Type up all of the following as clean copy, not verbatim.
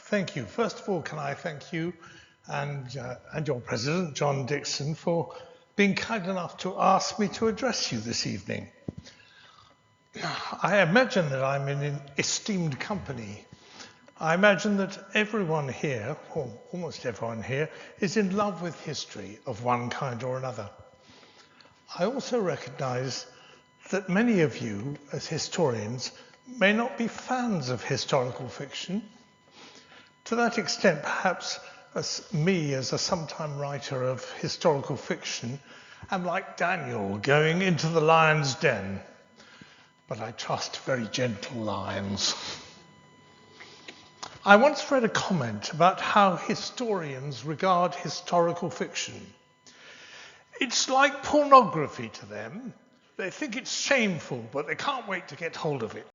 Thank you. First of all, can I thank you and your president, John Dixon, for being kind enough to ask me to address you this evening. I imagine that I'm in an esteemed company. I imagine that everyone here, or almost everyone here, is in love with history of one kind or another. I also recognize that many of you, as historians, may not be fans of historical fiction. To that extent, perhaps as a sometime writer of historical fiction, am like Daniel going into the lion's den, but I trust very gentle lions. I once read a comment about how historians regard historical fiction. It's like pornography to them. They think it's shameful, but they can't wait to get hold of it.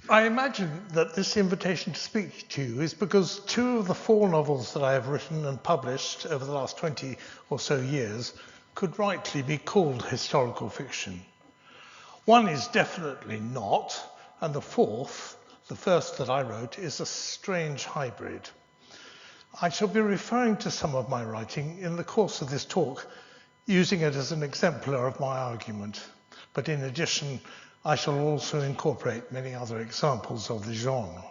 I imagine that this invitation to speak to you is because two of the 4 novels that I have written and published over the last 20 or so years could rightly be called historical fiction. One is definitely not, and the first that I wrote, is a strange hybrid. I shall be referring to some of my writing in the course of this talk, using it as an exemplar of my argument, but in addition, I shall also incorporate many other examples of the genre.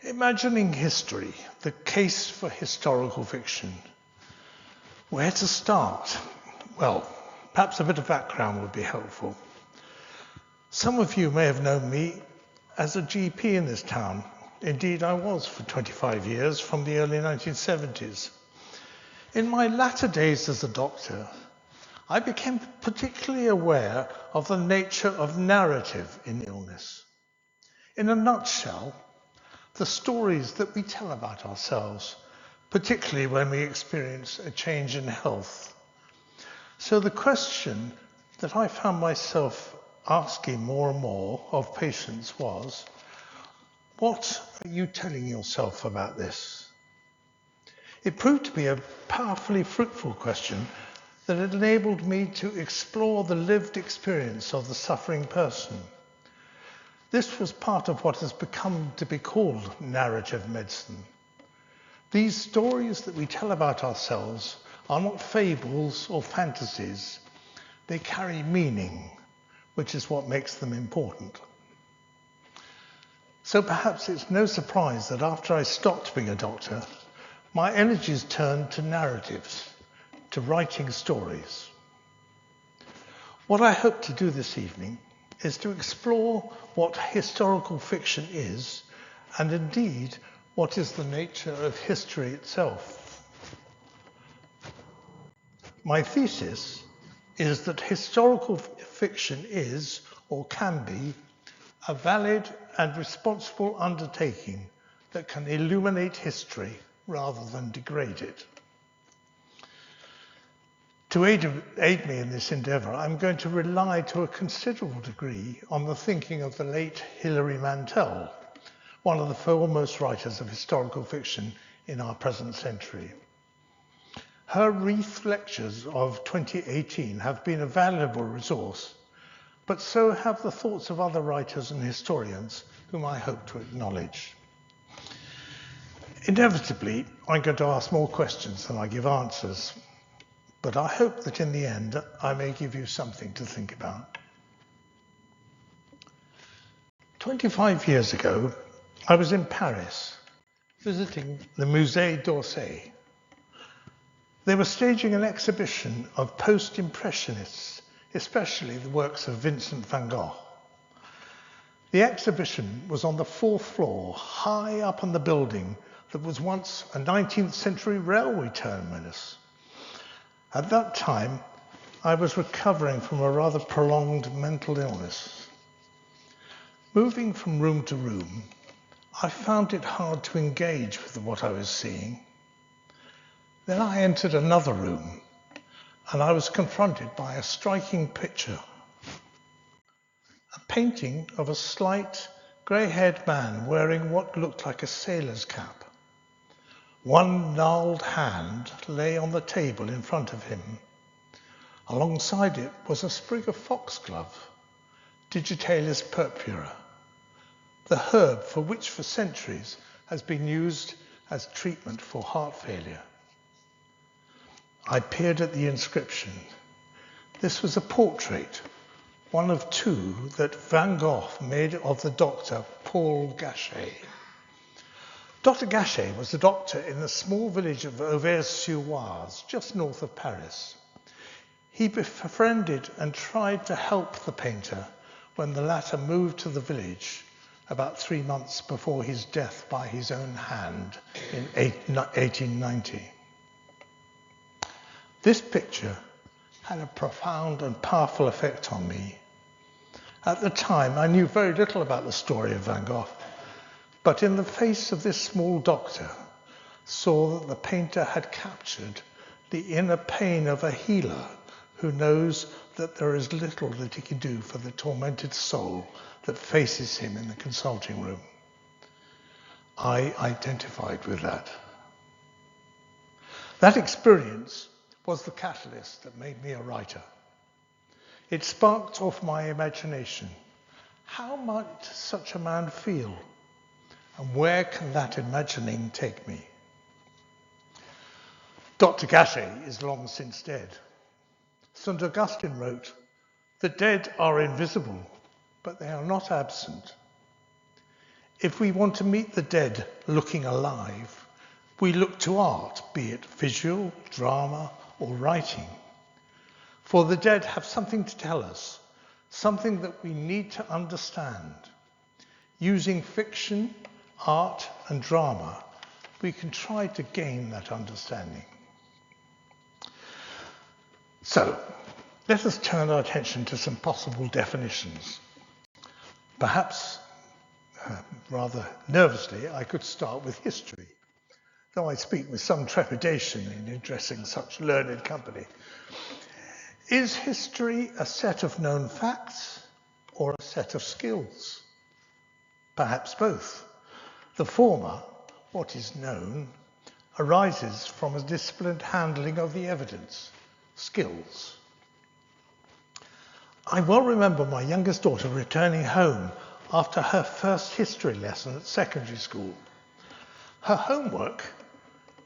Imagining history, the case for historical fiction. Where to start? Well, perhaps a bit of background would be helpful. Some of you may have known me as a GP in this town. Indeed, I was for 25 years, from the early 1970s. In my latter days as a doctor, I became particularly aware of the nature of narrative in illness. In a nutshell, the stories that we tell about ourselves, particularly when we experience a change in health. So the question that I found myself asking more and more of patients was, what are you telling yourself about this? It proved to be a powerfully fruitful question that enabled me to explore the lived experience of the suffering person. This was part of what has become to be called narrative medicine. These stories that we tell about ourselves are not fables or fantasies. They carry meaning, which is what makes them important. So perhaps it's no surprise that after I stopped being a doctor, my energies turned to narratives, to writing stories. What I hope to do this evening is to explore what historical fiction is, and indeed, what is the nature of history itself. My thesis is that historical fiction is, or can be, a valid and responsible undertaking that can illuminate history rather than degrade it. To aid me in this endeavour, I'm going to rely to a considerable degree on the thinking of the late Hilary Mantel, one of the foremost writers of historical fiction in our present century. Her Wreath Lectures of 2018 have been a valuable resource, but so have the thoughts of other writers and historians whom I hope to acknowledge. Inevitably, I'm going to ask more questions than I give answers, but I hope that in the end, I may give you something to think about. 25 years ago, I was in Paris, visiting the Musée d'Orsay. They were staging an exhibition of post-impressionists, especially the works of Vincent van Gogh. The exhibition was on the 4th floor, high up in the building that was once a 19th century railway terminus. At that time, I was recovering from a rather prolonged mental illness. Moving from room to room, I found it hard to engage with what I was seeing. Then I entered another room, and I was confronted by a striking picture. A painting of a slight, grey-haired man wearing what looked like a sailor's cap. One gnarled hand lay on the table in front of him. Alongside it was a sprig of foxglove, Digitalis purpura, the herb for which for centuries has been used as treatment for heart failure. I peered at the inscription. This was a portrait, one of two that Van Gogh made of the doctor Paul Gachet. Dr. Gachet was a doctor in the small village of Auvers-sur-Oise, just north of Paris. He befriended and tried to help the painter when the latter moved to the village about 3 months before his death by his own hand in 1890. This picture had a profound and powerful effect on me. At the time, I knew very little about the story of Van Gogh, but in the face of this small doctor, saw that the painter had captured the inner pain of a healer who knows that there is little that he can do for the tormented soul that faces him in the consulting room. I identified with that. That experience was the catalyst that made me a writer. It sparked off my imagination. How might such a man feel? And where can that imagining take me? Dr. Gachet is long since dead. St. Augustine wrote, "The dead are invisible, but they are not absent." If we want to meet the dead looking alive, we look to art, be it visual, drama, or writing. For the dead have something to tell us, something that we need to understand. Using fiction, art, and drama, we can try to gain that understanding. So, let us turn our attention to some possible definitions. Perhaps, rather nervously, I could start with history, though I speak with some trepidation in addressing such learned company. Is history a set of known facts or a set of skills? Perhaps both. The former, what is known, arises from a disciplined handling of the evidence, skills. I well remember my youngest daughter returning home after her first history lesson at secondary school. Her homework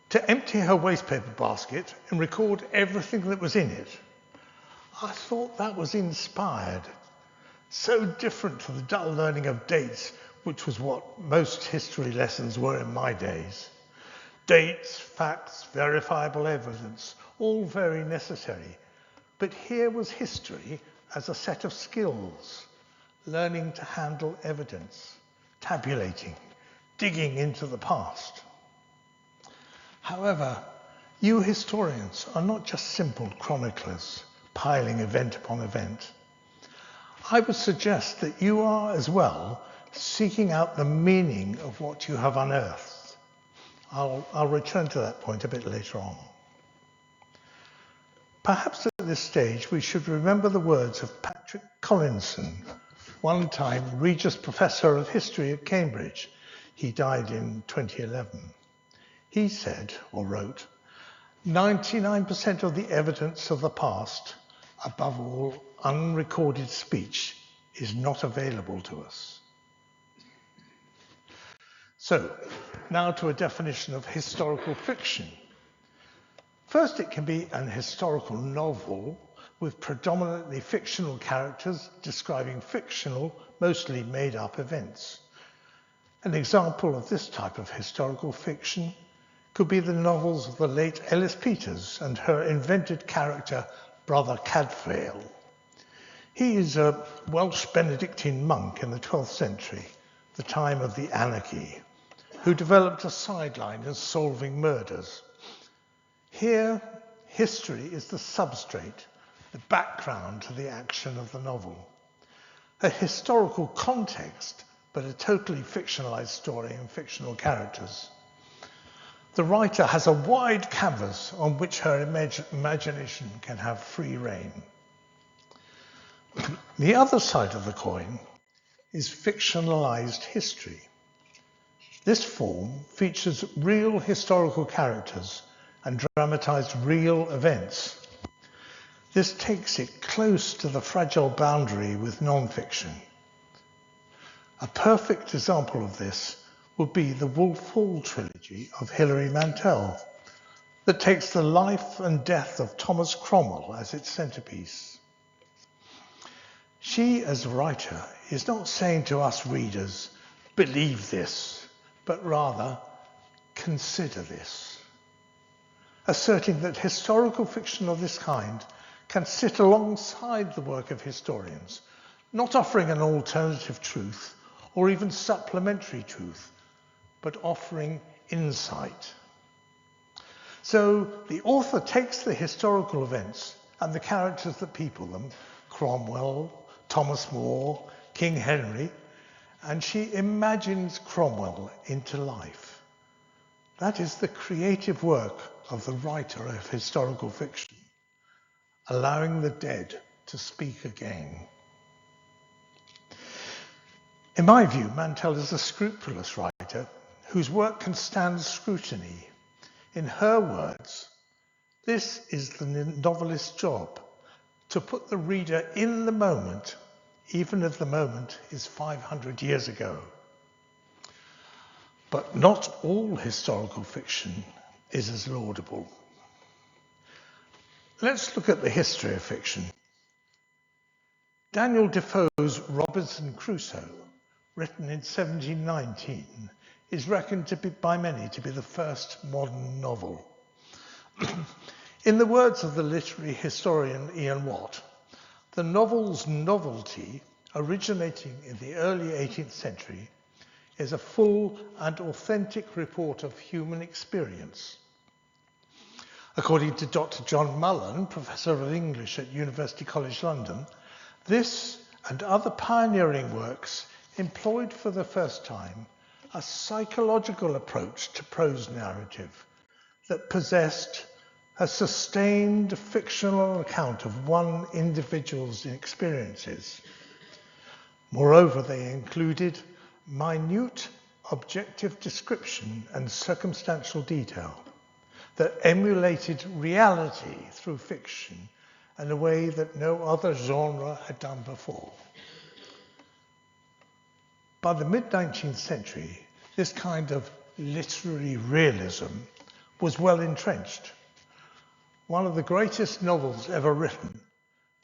to empty her wastepaper basket and record everything that was in it. I thought that was inspired. So different to the dull learning of dates, which was what most history lessons were in my days. Dates, facts, verifiable evidence, all very necessary. But here was history as a set of skills, learning to handle evidence, tabulating, digging into the past. However, you historians are not just simple chroniclers, piling event upon event. I would suggest that you are as well seeking out the meaning of what you have unearthed. I'll return to that point a bit later on. Perhaps at this stage we should remember the words of Patrick Collinson, one time Regius Professor of History at Cambridge. He died in 2011. He said, or wrote, 99% of the evidence of the past, above all unrecorded speech, is not available to us. So, now to a definition of historical fiction. First, it can be an historical novel with predominantly fictional characters describing fictional, mostly made-up events. An example of this type of historical fiction could be the novels of the late Ellis Peters and her invented character, Brother Cadfael. He is a Welsh Benedictine monk in the 12th century, the time of the anarchy, who developed a sideline in solving murders. Here, history is the substrate, the background to the action of the novel. A historical context, but a totally fictionalized story and fictional characters. The writer has a wide canvas on which her imagination can have free rein. The other side of the coin is fictionalized history. This form features real historical characters and dramatized real events. This takes it close to the fragile boundary with non-fiction. A perfect example of this would be the Wolf Hall trilogy of Hilary Mantel, that takes the life and death of Thomas Cromwell as its centerpiece. She, as a writer, is not saying to us readers, believe this, but rather, consider this, asserting that historical fiction of this kind can sit alongside the work of historians, not offering an alternative truth or even supplementary truth, but offering insight. So the author takes the historical events and the characters that people them, Cromwell, Thomas More, King Henry, and she imagines Cromwell into life. That is the creative work of the writer of historical fiction, allowing the dead to speak again. In my view, Mantel is a scrupulous writer whose work can stand scrutiny. In her words, this is the novelist's job, to put the reader in the moment, even if the moment is 500 years ago. But not all historical fiction is as laudable. Let's look at the history of fiction. Daniel Defoe's Robinson Crusoe, written in 1719, is reckoned to be, by many, to be the first modern novel. In the words of the literary historian Ian Watt, the novel's novelty, originating in the early 18th century, is a full and authentic report of human experience. According to Dr. John Mullen, Professor of English at University College London, this and other pioneering works employed for the first time a psychological approach to prose narrative that possessed a sustained fictional account of one individual's experiences. Moreover, they included minute objective description and circumstantial detail that emulated reality through fiction in a way that no other genre had done before. By the mid-19th century, this kind of literary realism was well entrenched. One of the greatest novels ever written,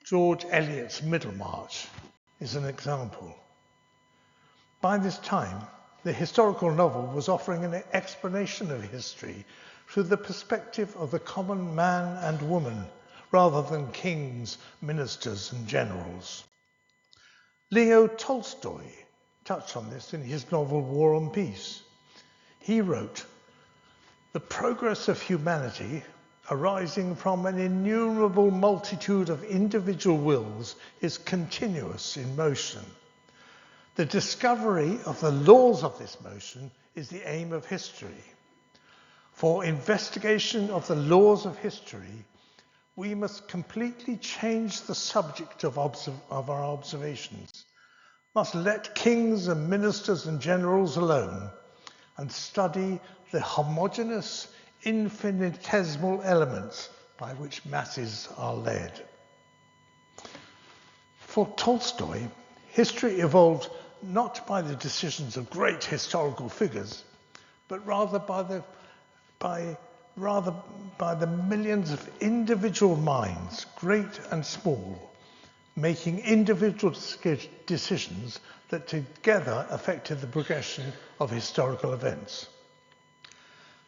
George Eliot's Middlemarch, is an example. By this time, the historical novel was offering an explanation of history through the perspective of the common man and woman, rather than kings, ministers, and generals. Leo Tolstoy touched on this in his novel War and Peace. He wrote, "The progress of humanity, arising from an innumerable multitude of individual wills, is continuous in motion. The discovery of the laws of this motion is the aim of history. For investigation of the laws of history, we must completely change the subject of our observations, must let kings and ministers and generals alone, and study the homogeneous, infinitesimal elements by which masses are led." For Tolstoy, history evolved not by the decisions of great historical figures, but rather by the millions of individual minds, great and small, making individual decisions that together affected the progression of historical events.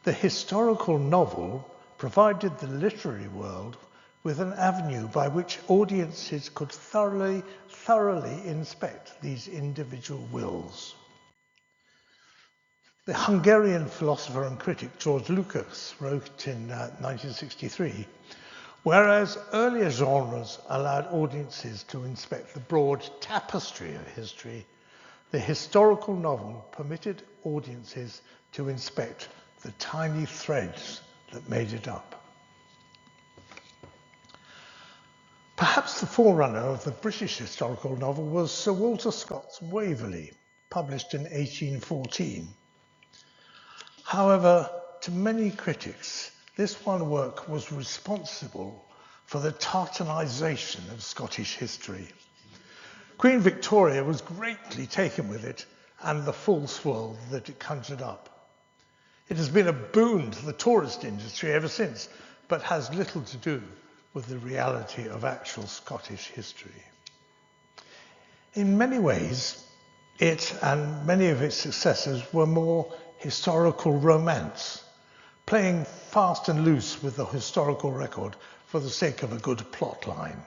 The historical novel provided the literary world with an avenue by which audiences could thoroughly inspect these individual wills. The Hungarian philosopher and critic George Lukács wrote in 1963, "Whereas earlier genres allowed audiences to inspect the broad tapestry of history, the historical novel permitted audiences to inspect the tiny threads that made it up." Perhaps the forerunner of the British historical novel was Sir Walter Scott's Waverley, published in 1814. However, to many critics, this one work was responsible for the Tartanization of Scottish history. Queen Victoria was greatly taken with it and the false world that it conjured up. It has been a boon to the tourist industry ever since, but has little to do with the reality of actual Scottish history. In many ways, it and many of its successors were more historical romance, playing fast and loose with the historical record for the sake of a good plot line.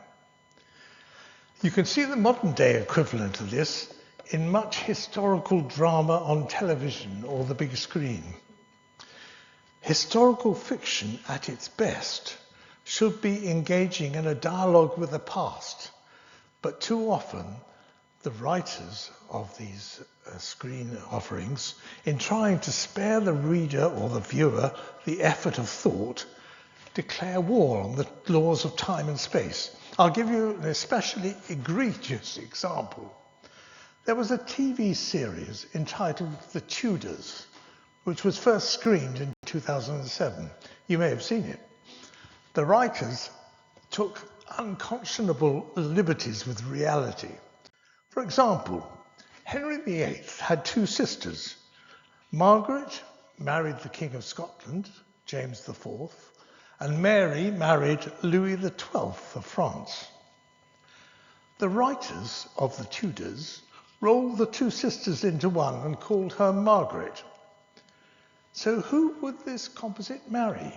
You can see the modern day equivalent of this in much historical drama on television or the big screen. Historical fiction at its best should be engaging in a dialogue with the past, but too often the writers of these screen offerings, in trying to spare the reader or the viewer the effort of thought, declare war on the laws of time and space. I'll give you an especially egregious example. There was a TV series entitled The Tudors, which was first screened in 2007. You may have seen it. The writers took unconscionable liberties with reality. For example, Henry VIII had two sisters. Margaret married the King of Scotland, James IV, and Mary married Louis XII of France. The writers of The Tudors rolled the two sisters into one and called her Margaret. So who would this composite marry?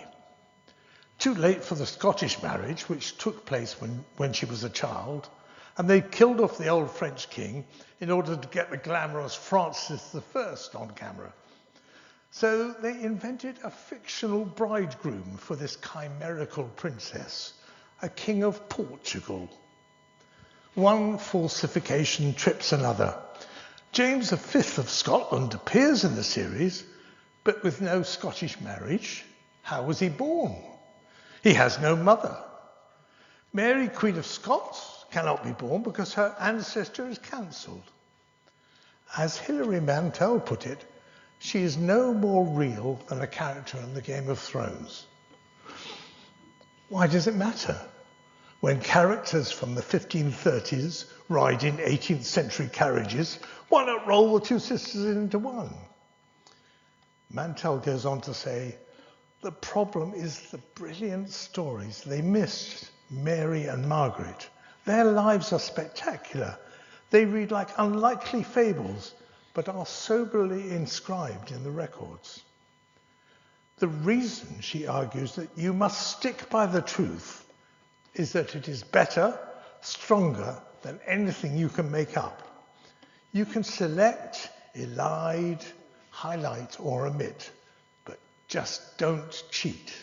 Too late for the Scottish marriage, which took place when she was a child, and they killed off the old French king in order to get the glamorous Francis I on camera. So they invented a fictional bridegroom for this chimerical princess, a king of Portugal. One falsification trips another. James V of Scotland appears in the series, but with no Scottish marriage. How was he born? He has no mother. Mary, Queen of Scots, cannot be born because her ancestor is cancelled. As Hilary Mantel put it, she is no more real than a character in the Game of Thrones. Why does it matter? When characters from the 1530s ride in 18th century carriages, why not roll the two sisters into one? Mantel goes on to say, the problem is the brilliant stories they missed, Mary and Margaret. Their lives are spectacular. They read like unlikely fables, but are soberly inscribed in the records. The reason, she argues, that you must stick by the truth is that it is better, stronger than anything you can make up. You can select, elide, highlight, or omit, but just don't cheat.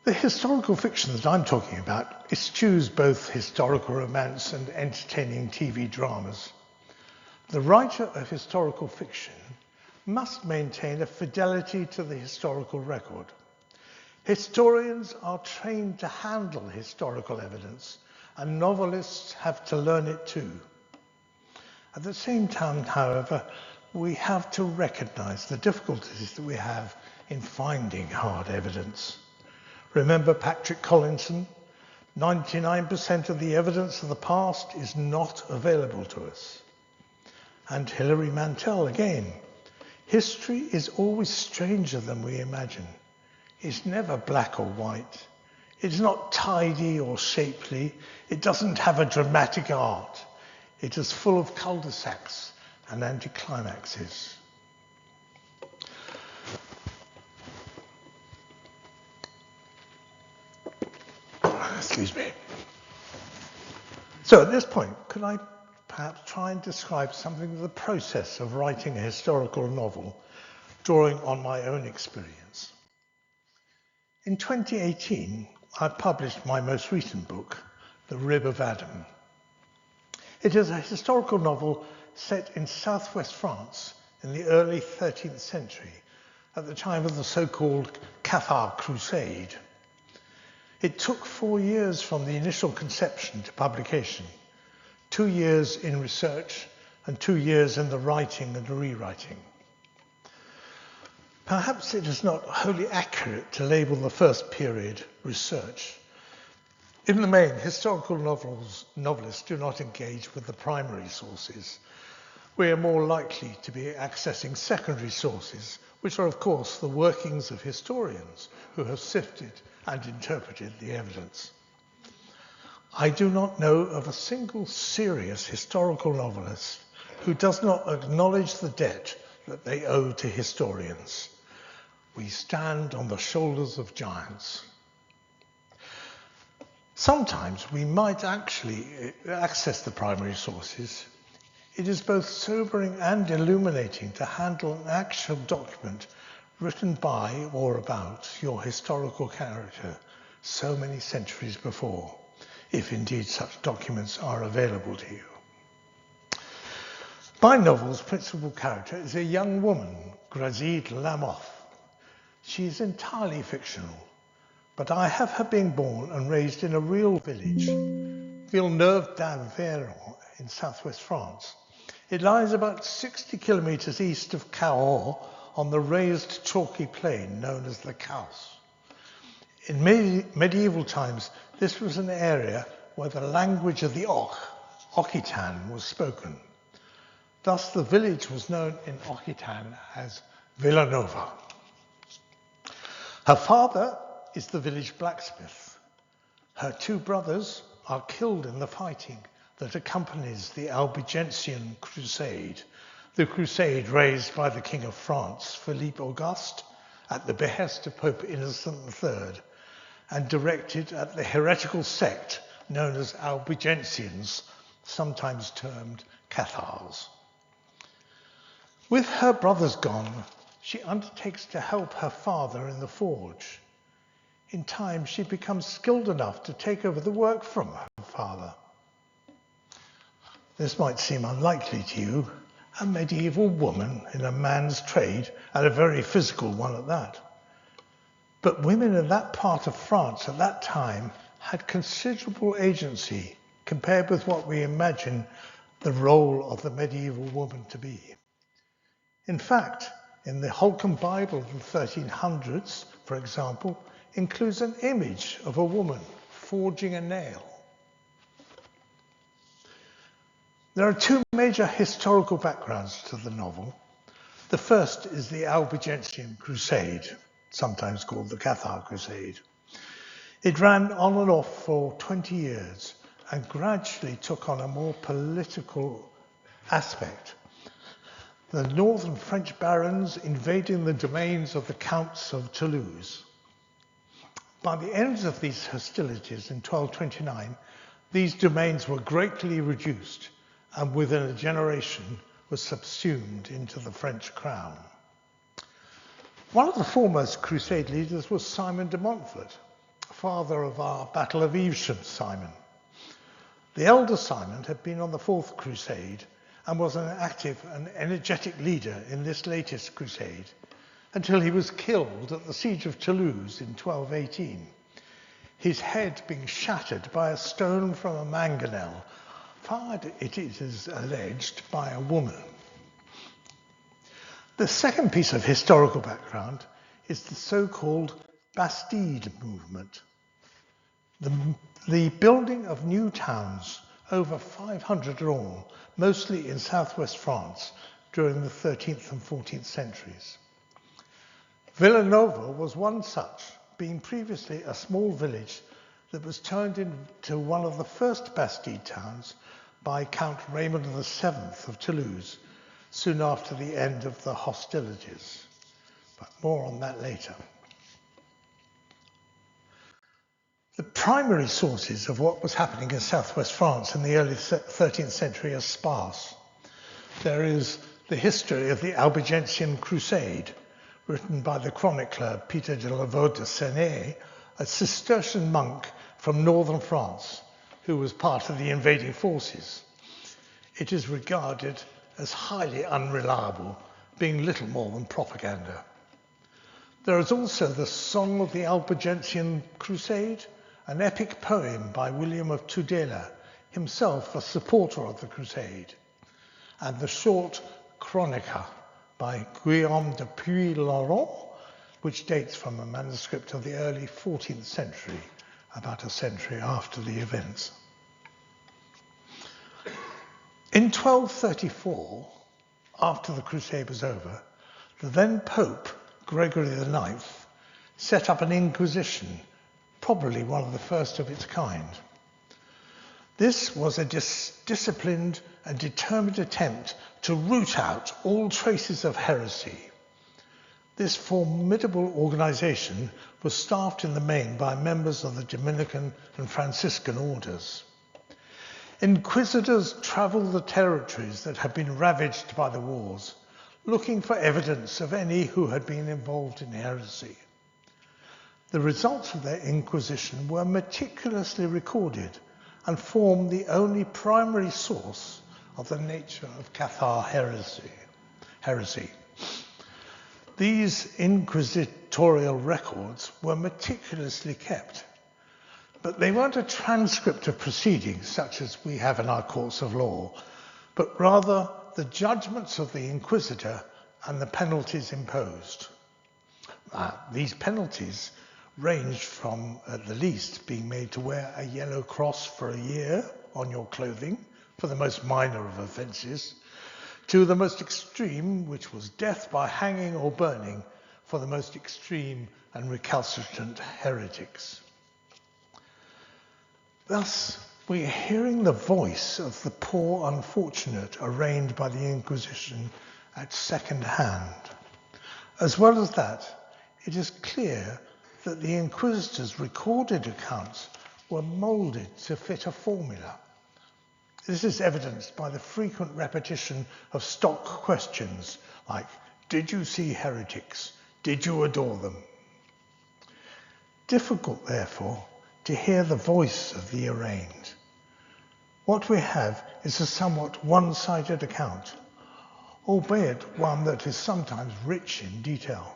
The historical fiction that I'm talking about eschews both historical romance and entertaining TV dramas. The writer of historical fiction must maintain a fidelity to the historical record. Historians are trained to handle historical evidence, and novelists have to learn it too. At the same time, however, we have to recognize the difficulties that we have in finding hard evidence. Remember Patrick Collinson? 99% of the evidence of the past is not available to us. And Hilary Mantel again. History is always stranger than we imagine. It's never black or white. It's not tidy or shapely. It doesn't have a dramatic art. It is full of cul-de-sacs and anticlimaxes. Excuse me. So at this point, could I perhaps try and describe something of the process of writing a historical novel, drawing on my own experience? In 2018, I published my most recent book, The Rib of Adam. It is a historical novel set in southwest France in the early 13th century, at the time of the so-called Cathar Crusade. It took 4 years from the initial conception to publication, 2 years in research and 2 years in the writing and rewriting. Perhaps it is not wholly accurate to label the first period research. In the main, historical novelists do not engage with the primary sources. We are more likely to be accessing secondary sources, which are, of course, the workings of historians who have sifted and interpreted the evidence. I do not know of a single serious historical novelist who does not acknowledge the debt that they owe to historians. We stand on the shoulders of giants. Sometimes we might actually access the primary sources. It is both sobering and illuminating to handle an actual document written by or about your historical character so many centuries before, if indeed such documents are available to you. My novel's principal character is a young woman, Grazide Lamoth. She is entirely fictional, but I have her being born and raised in a real village, Villeneuve-d'Aveyron in southwest France. It lies about 60 kilometers east of Cahors on the raised chalky plain known as the Causse. In medieval times, this was an area where the language of the Occitan, was spoken. Thus, the village was known in Occitan as Villanova. Her father is the village blacksmith. Her two brothers are killed in the fighting that accompanies the Albigensian Crusade, the crusade raised by the King of France, Philippe Auguste, at the behest of Pope Innocent III, and directed at the heretical sect known as Albigensians, sometimes termed Cathars. With her brothers gone, she undertakes to help her father in the forge. In time, she becomes skilled enough to take over the work from her father. This might seem unlikely to you, a medieval woman in a man's trade, and a very physical one at that. But women in that part of France at that time had considerable agency compared with what we imagine the role of the medieval woman to be. In fact, in the Holcomb Bible of the 1300s, for example, includes an image of a woman forging a nail. There are two major historical backgrounds to the novel. The first is the Albigensian Crusade, sometimes called the Cathar Crusade. It ran on and off for 20 years and gradually took on a more political aspect. The northern French barons invading the domains of the Counts of Toulouse. By the end of these hostilities in 1229, these domains were greatly reduced and within a generation were subsumed into the French crown. One of the foremost crusade leaders was Simon de Montfort, father of our Battle of Evesham Simon. The elder Simon had been on the Fourth Crusade and was an active and energetic leader in this latest crusade until he was killed at the siege of Toulouse in 1218, his head being shattered by a stone from a mangonel, fired, it is alleged, by a woman. The second piece of historical background is the so-called Bastide movement, the building of new towns, over 500 in all, mostly in southwest France during the 13th and 14th centuries. Villanova was one such, being previously a small village that was turned into one of the first Bastide towns by Count Raymond VII of Toulouse, soon after the end of the hostilities. But more on that later. The primary sources of what was happening in southwest France in the early 13th century are sparse. There is the history of the Albigensian Crusade, written by the chronicler Peter de la Vaux de Senay, a Cistercian monk from northern France, who was part of the invading forces. It is regarded as highly unreliable, being little more than propaganda. There is also the Song of the Albigensian Crusade, an epic poem by William of Tudela, himself a supporter of the crusade, and the short Chronica by Guillaume de Puylaurent, which dates from a manuscript of the early 14th century, about a century after the events. In 1234, after the crusade was over, the then Pope, Gregory IX, set up an inquisition, probably one of the first of its kind. This was a disciplined and determined attempt to root out all traces of heresy. This formidable organization was staffed in the main by members of the Dominican and Franciscan orders. Inquisitors traveled the territories that had been ravaged by the wars, looking for evidence of any who had been involved in heresy. The results of their inquisition were meticulously recorded and form the only primary source of the nature of Cathar heresy. These inquisitorial records were meticulously kept, but they weren't a transcript of proceedings such as we have in our courts of law, but rather the judgments of the inquisitor and the penalties imposed. These penalties ranged from, at the least, being made to wear a yellow cross for a year on your clothing for the most minor of offences, to the most extreme, which was death by hanging or burning for the most extreme and recalcitrant heretics. Thus, we are hearing the voice of the poor unfortunate arraigned by the Inquisition at second hand. As well as that, it is clear that the Inquisitors' recorded accounts were moulded to fit a formula. This is evidenced by the frequent repetition of stock questions like, did you see heretics? Did you adore them? Difficult, therefore, to hear the voice of the arraigned. What we have is a somewhat one-sided account, albeit one that is sometimes rich in detail.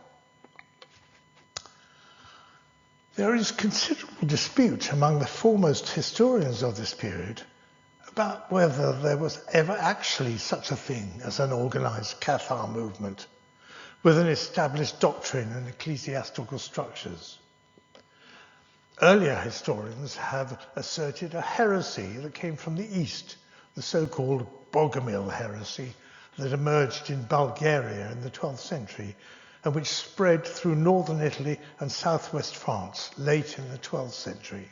There is considerable dispute among the foremost historians of this period about whether there was ever actually such a thing as an organized Cathar movement with an established doctrine and ecclesiastical structures. Earlier historians have asserted a heresy that came from the east, the so-called Bogomil heresy that emerged in Bulgaria in the 12th century and which spread through northern Italy and southwest France late in the 12th century.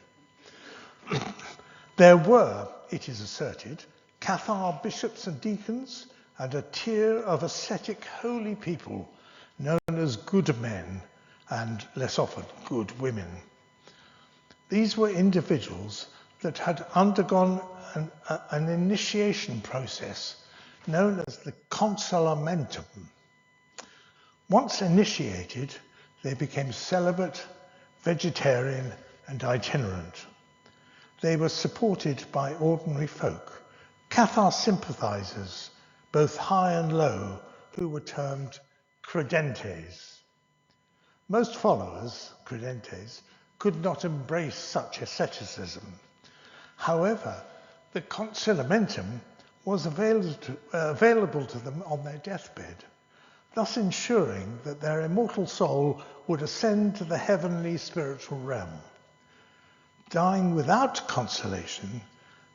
There were, it is asserted, Cathar bishops and deacons and a tier of ascetic holy people known as good men and, less often, good women. These were individuals that had undergone an initiation process known as the consolamentum. Once initiated, they became celibate, vegetarian, and itinerant. They were supported by ordinary folk, Cathar sympathizers, both high and low, who were termed credentes. Most followers, credentes, could not embrace such asceticism. However, the consolamentum was available to them on their deathbed, thus ensuring that their immortal soul would ascend to the heavenly spiritual realm. Dying without consolation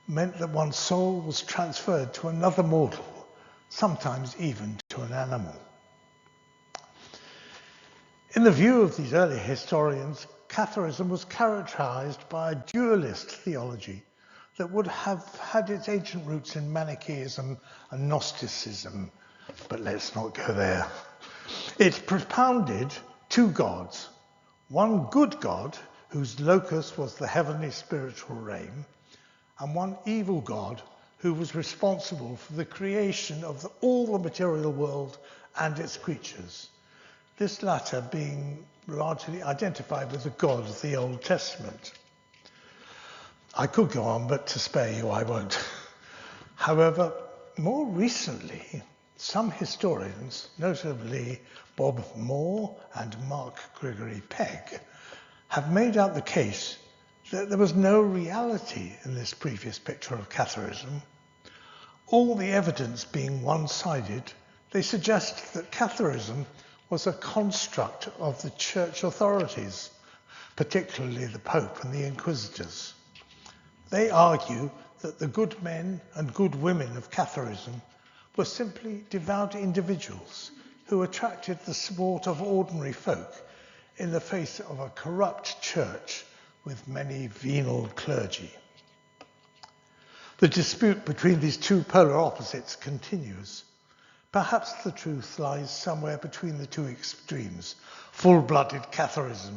meant that one's soul was transferred to another mortal, sometimes even to an animal. In the view of these early historians, Catharism was characterized by a dualist theology that would have had its ancient roots in Manichaeism and Gnosticism, but let's not go there. It propounded two gods, one good God, whose locus was the heavenly spiritual realm, and one evil God who was responsible for the creation of all the material world and its creatures. This latter being largely identified with the God of the Old Testament. I could go on, but to spare you, I won't. However, more recently, some historians, notably Bob Moore and Mark Gregory Pegg, have made out the case that there was no reality in this previous picture of Catharism. All the evidence being one-sided, they suggest that Catharism was a construct of the church authorities, particularly the Pope and the Inquisitors. They argue that the good men and good women of Catharism were simply devout individuals who attracted the support of ordinary folk in the face of a corrupt church with many venal clergy. The dispute between these two polar opposites continues. Perhaps the truth lies somewhere between the two extremes, full-blooded Catharism,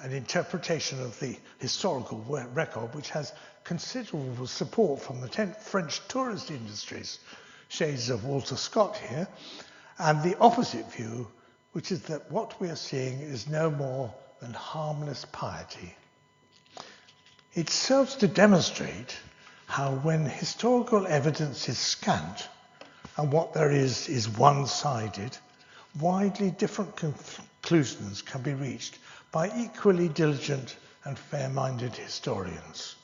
an interpretation of the historical record which has considerable support from the French tourist industries, shades of Walter Scott here, and the opposite view, which is that what we are seeing is no more than harmless piety. It serves to demonstrate how when historical evidence is scant and what there is one-sided, widely different conclusions can be reached by equally diligent and fair-minded historians.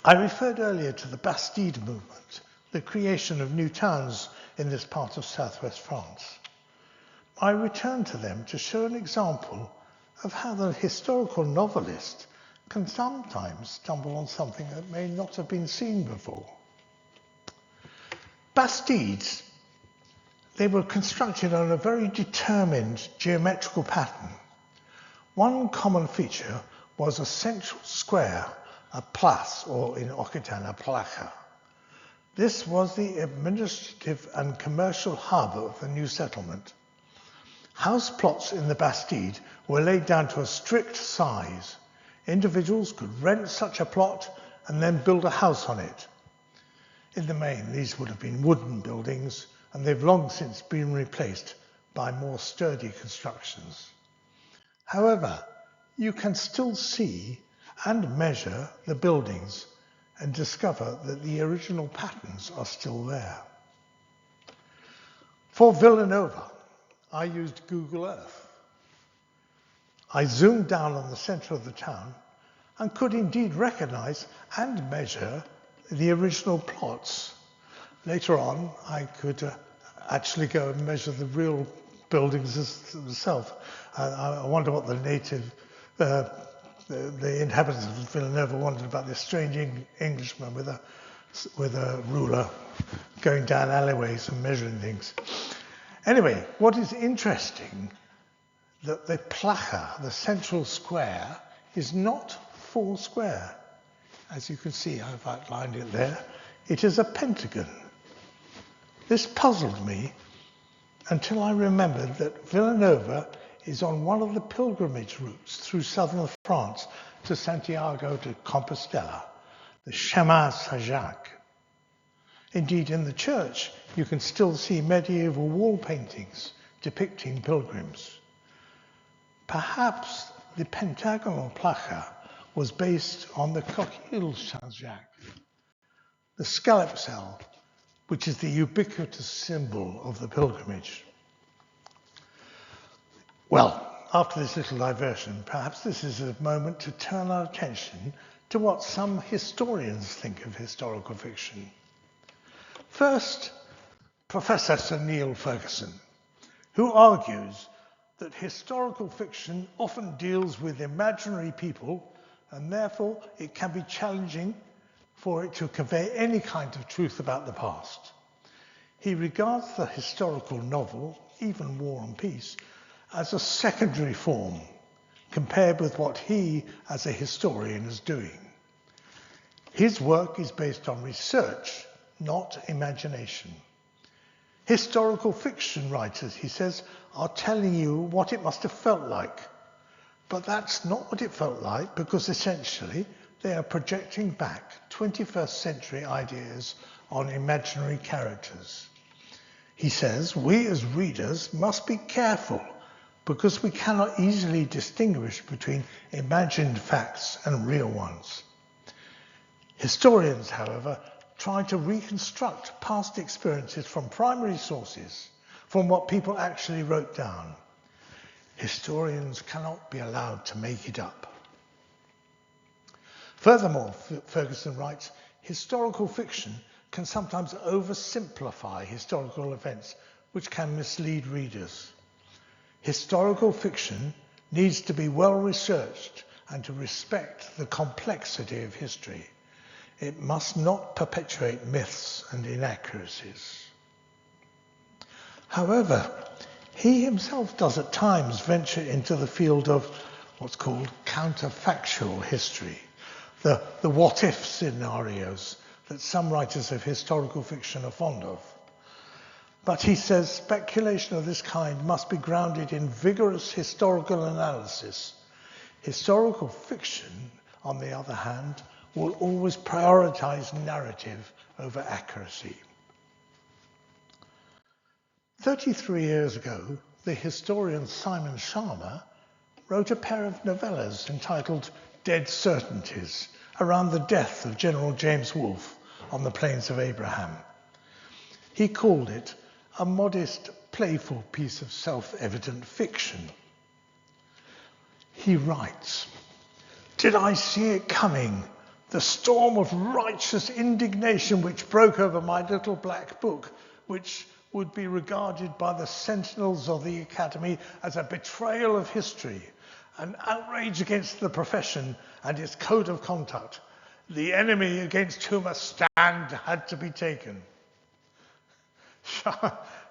I referred earlier to the Bastide movement, the creation of new towns in this part of southwest France. I return to them to show an example of how the historical novelist can sometimes stumble on something that may not have been seen before. Bastides, they were constructed on a very determined geometrical pattern. One common feature was a central square, a place, or in Occitan, a placa. This was the administrative and commercial hub of the new settlement. House plots in the Bastide were laid down to a strict size. Individuals could rent such a plot and then build a house on it. In the main, these would have been wooden buildings, and they've long since been replaced by more sturdy constructions. However, you can still see and measure the buildings and discover that the original patterns are still there. For Villanova, I used Google Earth. I zoomed down on the center of the town and could indeed recognize and measure the original plots. Later on, I could actually go and measure the real buildings themselves. I wonder what the inhabitants of Villanova wondered about this strange Englishman with a ruler going down alleyways and measuring things. Anyway, what is interesting, that the placa, the central square, is not 4 square. As you can see, I've outlined it there. It is a pentagon. This puzzled me until I remembered that Villanova is on one of the pilgrimage routes through southern France to Santiago de Compostela, the Chemin Saint-Jacques. Indeed, in the church, you can still see medieval wall paintings depicting pilgrims. Perhaps the pentagonal placa was based on the coquille Saint-Jacques, the scallop cell, which is the ubiquitous symbol of the pilgrimage. Well, after this little diversion, perhaps this is a moment to turn our attention to what some historians think of historical fiction. First, Professor Sir Neil Ferguson, who argues that historical fiction often deals with imaginary people, and therefore it can be challenging for it to convey any kind of truth about the past. He regards the historical novel, even War and Peace, as a secondary form compared with what he, as a historian, is doing. His work is based on research, not imagination. Historical fiction writers, he says, are telling you what it must have felt like. But that's not what it felt like, because essentially they are projecting back 21st century ideas on imaginary characters. He says, we as readers must be careful because we cannot easily distinguish between imagined facts and real ones. Historians, however, try to reconstruct past experiences from primary sources, from what people actually wrote down. Historians cannot be allowed to make it up. Furthermore, Ferguson writes, historical fiction can sometimes oversimplify historical events, which can mislead readers. Historical fiction needs to be well researched and to respect the complexity of history. It must not perpetuate myths and inaccuracies. However, he himself does at times venture into the field of what's called counterfactual history, the what-if scenarios that some writers of historical fiction are fond of. But he says speculation of this kind must be grounded in vigorous historical analysis. Historical fiction, on the other hand, will always prioritize narrative over accuracy. 33 years ago, the historian Simon Sharma wrote a pair of novellas entitled Dead Certainties around the death of General James Wolfe on the Plains of Abraham. He called it a modest, playful piece of self-evident fiction. He writes, "Did I see it coming? The storm of righteous indignation which broke over my little black book, which would be regarded by the sentinels of the Academy as a betrayal of history, an outrage against the profession and its code of conduct. The enemy against whom a stand had to be taken."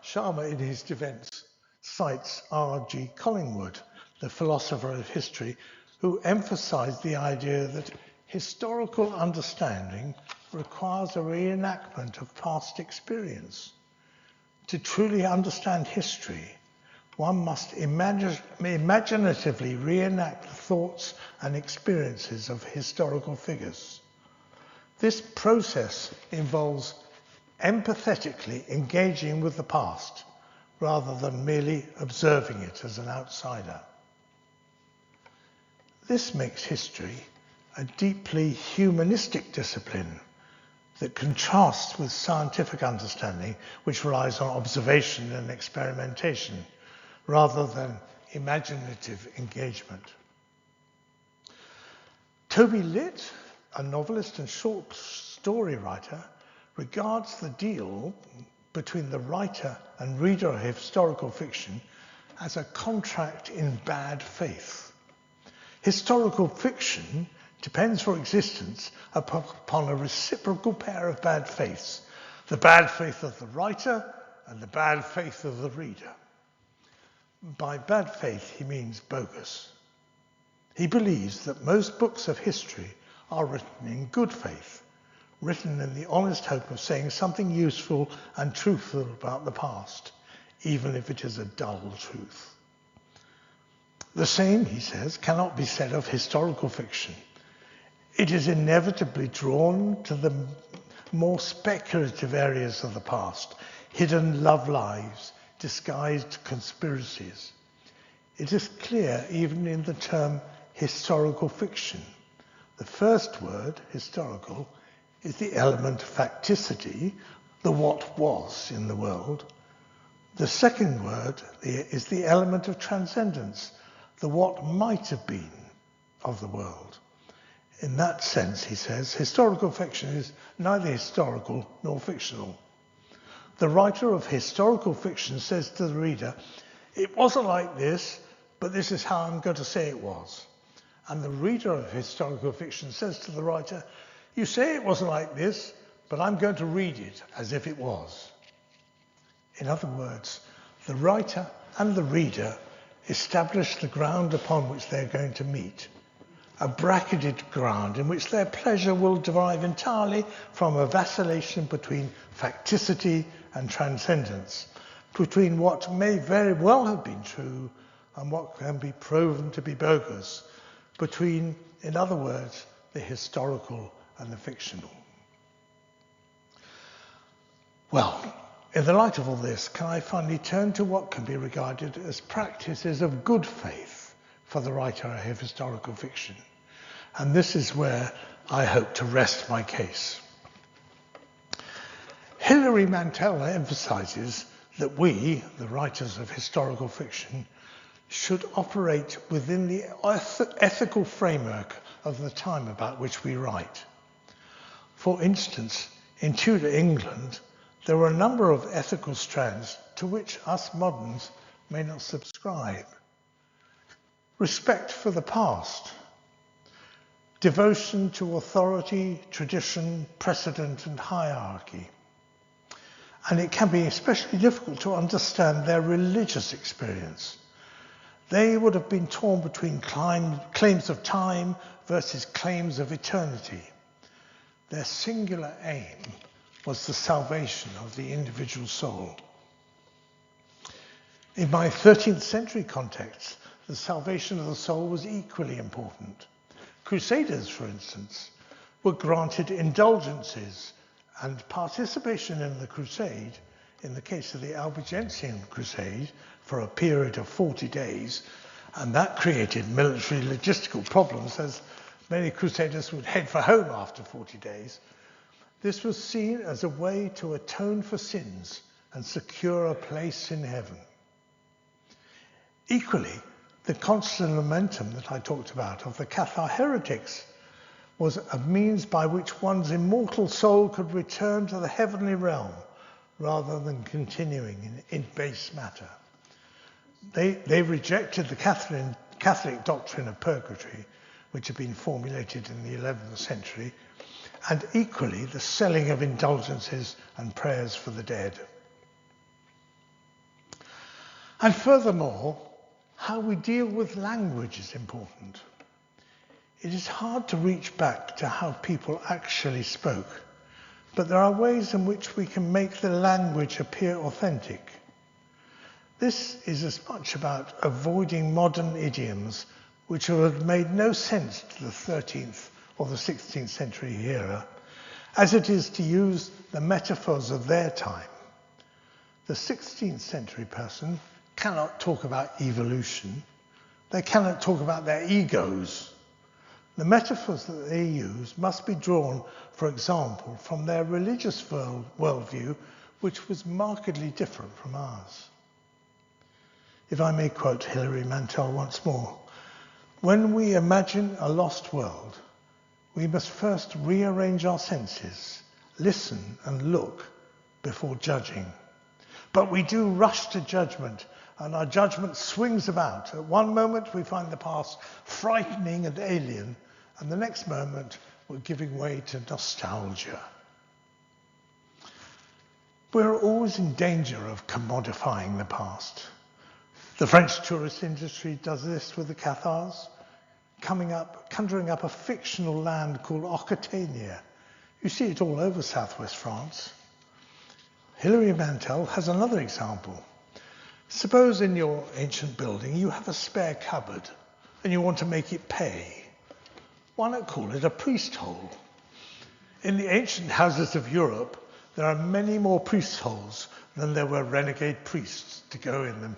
Sharma, in his defense, cites R.G. Collingwood, the philosopher of history, who emphasized the idea that historical understanding requires a reenactment of past experience. To truly understand history, one must imaginatively reenact the thoughts and experiences of historical figures. This process involves empathetically engaging with the past rather than merely observing it as an outsider. This makes history a deeply humanistic discipline that contrasts with scientific understanding, which relies on observation and experimentation, rather than imaginative engagement. Toby Litt, a novelist and short story writer, regards the deal between the writer and reader of historical fiction as a contract in bad faith. Historical fiction depends for existence upon a reciprocal pair of bad faiths, the bad faith of the writer and the bad faith of the reader. By bad faith, he means bogus. He believes that most books of history are written in good faith, written in the honest hope of saying something useful and truthful about the past, even if it is a dull truth. The same, he says, cannot be said of historical fiction. It is inevitably drawn to the more speculative areas of the past, hidden love lives, disguised conspiracies. It is clear even in the term historical fiction. The first word, historical, is the element of facticity, the what was in the world. The second word is the element of transcendence, the what might have been of the world. In that sense, he says, historical fiction is neither historical nor fictional. The writer of historical fiction says to the reader, it wasn't like this, but this is how I'm going to say it was. And the reader of historical fiction says to the writer, you say it wasn't like this, but I'm going to read it as if it was. In other words, the writer and the reader establish the ground upon which they're going to meet, a bracketed ground in which their pleasure will derive entirely from a vacillation between facticity and transcendence, between what may very well have been true and what can be proven to be bogus, between, in other words, the historical and the fictional. Well, in the light of all this, can I finally turn to what can be regarded as practices of good faith for the writer of historical fiction? And this is where I hope to rest my case. Hilary Mantel emphasizes that we, the writers of historical fiction, should operate within the ethical framework of the time about which we write. For instance, in Tudor England, there were a number of ethical strands to which us moderns may not subscribe. Respect for the past. Devotion to authority, tradition, precedent, and hierarchy. And it can be especially difficult to understand their religious experience. They would have been torn between claims of time versus claims of eternity. Their singular aim was the salvation of the individual soul. In my 13th century context, the salvation of the soul was equally important. Crusaders, for instance, were granted indulgences and participation in the crusade, in the case of the Albigensian crusade, for a period of 40 days, and that created military logistical problems as many crusaders would head for home after 40 days. This was seen as a way to atone for sins and secure a place in heaven. Equally, the constant momentum that I talked about of the Cathar heretics was a means by which one's immortal soul could return to the heavenly realm rather than continuing in base matter. They rejected the Catholic doctrine of purgatory, which had been formulated in the 11th century, and equally the selling of indulgences and prayers for the dead. And furthermore, how we deal with language is important. It is hard to reach back to how people actually spoke, but there are ways in which we can make the language appear authentic. This is as much about avoiding modern idioms which would have made no sense to the 13th or the 16th century era, as it is to use the metaphors of their time. The 16th century person cannot talk about evolution. They cannot talk about their egos. The metaphors that they use must be drawn, for example, from their religious worldview, which was markedly different from ours. If I may quote Hilary Mantel once more, when we imagine a lost world, we must first rearrange our senses, listen and look before judging. But we do rush to judgment, and our judgment swings about. At one moment we find the past frightening and alien, and the next moment we're giving way to nostalgia. We're always in danger of commodifying the past. The French tourist industry does this with the Cathars, conjuring up a fictional land called Occitania. You see it all over southwest France. Hilary Mantel has another example. Suppose in your ancient building you have a spare cupboard and you want to make it pay. Why not call it a priest hole? In the ancient houses of Europe, there are many more priest holes than there were renegade priests to go in them.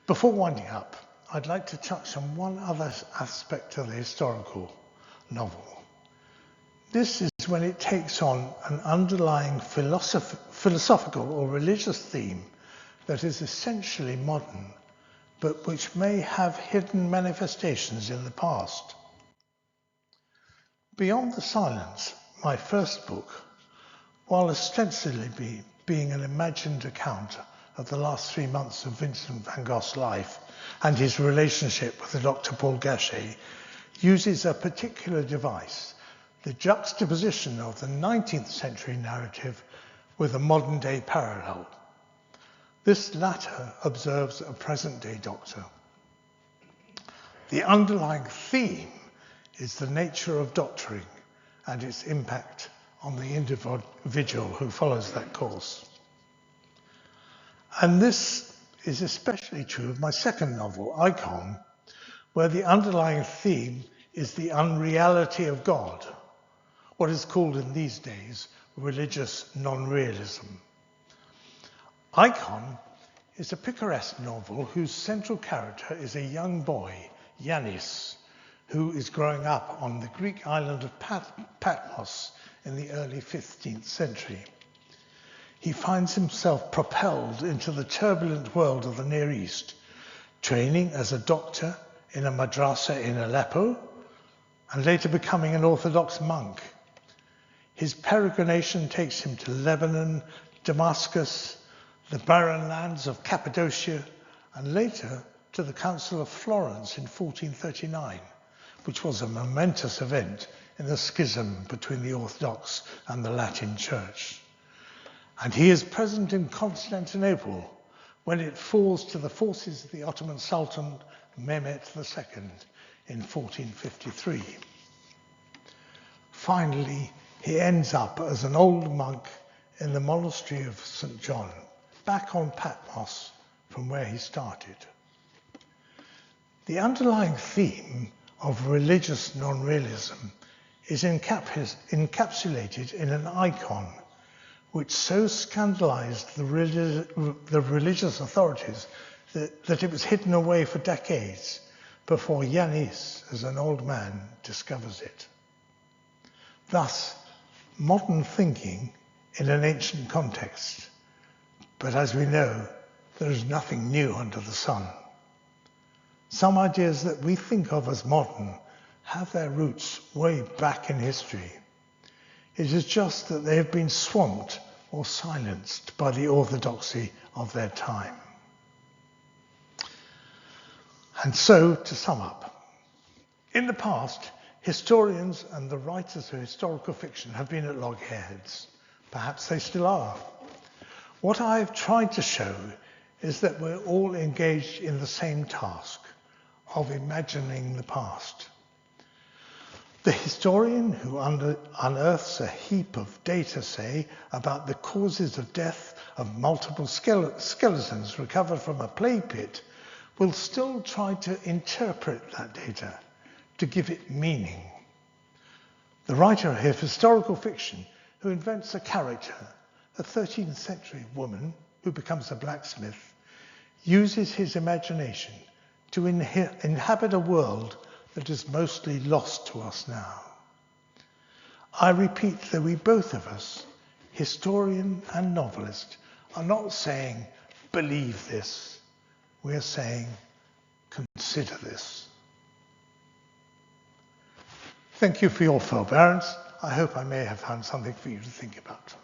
Before winding up, I'd like to touch on one other aspect of the historical novel. This is when it takes on an underlying philosophical or religious theme that is essentially modern, but which may have hidden manifestations in the past. Beyond the Silence, my first book, while ostensibly being an imagined account of the last 3 months of Vincent van Gogh's life and his relationship with the Dr. Paul Gachet, uses a particular device, the juxtaposition of the 19th century narrative with a modern day parallel. This latter observes a present day doctor. The underlying theme is the nature of doctoring and its impact on the individual who follows that course. And this is especially true of my second novel, Icon, where the underlying theme is the unreality of God, what is called in these days religious non-realism. Icon is a picaresque novel whose central character is a young boy, Yanis, who is growing up on the Greek island of Patmos in the early 15th century. He finds himself propelled into the turbulent world of the Near East, training as a doctor in a madrasa in Aleppo, and later becoming an Orthodox monk. His peregrination takes him to Lebanon, Damascus, the barren lands of Cappadocia, and later to the Council of Florence in 1439, which was a momentous event in the schism between the Orthodox and the Latin Church. And he is present in Constantinople when it falls to the forces of the Ottoman Sultan Mehmet II in 1453. Finally, he ends up as an old monk in the monastery of St. John, back on Patmos from where he started. The underlying theme of religious non-realism is encapsulated in an icon which so scandalized the religious authorities that it was hidden away for decades before Yanis, as an old man, discovers it. Thus, modern thinking in an ancient context, but as we know, there is nothing new under the sun. Some ideas that we think of as modern have their roots way back in history. It is just that they have been swamped or silenced by the orthodoxy of their time. And so, to sum up, in the past, historians and the writers of historical fiction have been at loggerheads. Perhaps they still are. What I've tried to show is that we're all engaged in the same task of imagining the past. The historian who unearths a heap of data, say, about the causes of death of multiple skeletons recovered from a plague pit, will still try to interpret that data, to give it meaning. The writer of historical fiction who invents a character, a 13th century woman who becomes a blacksmith, uses his imagination to inhabit a world that is mostly lost to us now. I repeat that we both of us, historian and novelist, are not saying, believe this. We are saying, consider this. Thank you for your forbearance. I hope I may have found something for you to think about.